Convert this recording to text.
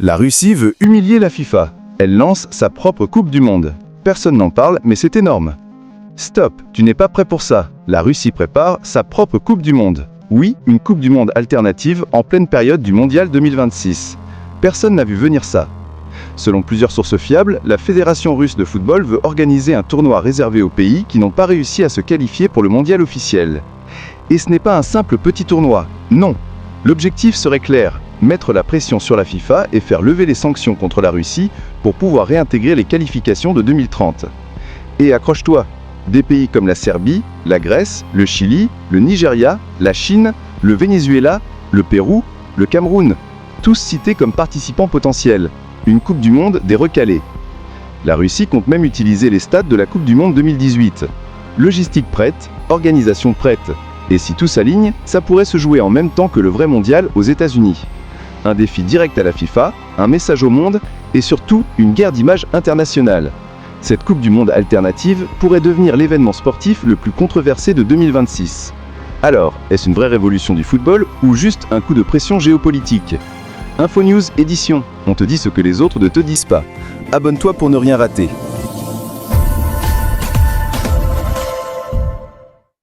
La Russie veut humilier la FIFA. Elle lance sa propre Coupe du Monde. Personne n'en parle, mais c'est énorme. Stop, tu n'es pas prêt pour ça. La Russie prépare sa propre Coupe du Monde. Oui, une Coupe du Monde alternative en pleine période du Mondial 2026. Personne n'a vu venir ça. Selon plusieurs sources fiables, la Fédération russe de football veut organiser un tournoi réservé aux pays qui n'ont pas réussi à se qualifier pour le Mondial officiel. Et ce n'est pas un simple petit tournoi, non. L'objectif serait clair, mettre la pression sur la FIFA et faire lever les sanctions contre la Russie pour pouvoir réintégrer les qualifications de 2030. Et accroche-toi, des pays comme la Serbie, la Grèce, le Chili, le Nigeria, la Chine, le Venezuela, le Pérou, le Cameroun, tous cités comme participants potentiels. Une Coupe du Monde des recalés. La Russie compte même utiliser les stades de la Coupe du Monde 2018. Logistique prête, organisation prête. Et si tout s'aligne, ça pourrait se jouer en même temps que le vrai mondial aux États-Unis. Un défi direct à la FIFA, un message au monde et surtout une guerre d'image internationale. Cette Coupe du Monde alternative pourrait devenir l'événement sportif le plus controversé de 2026. Alors, est-ce une vraie révolution du football ou juste un coup de pression géopolitique ? Info News édition, on te dit ce que les autres ne te disent pas. Abonne-toi pour ne rien rater.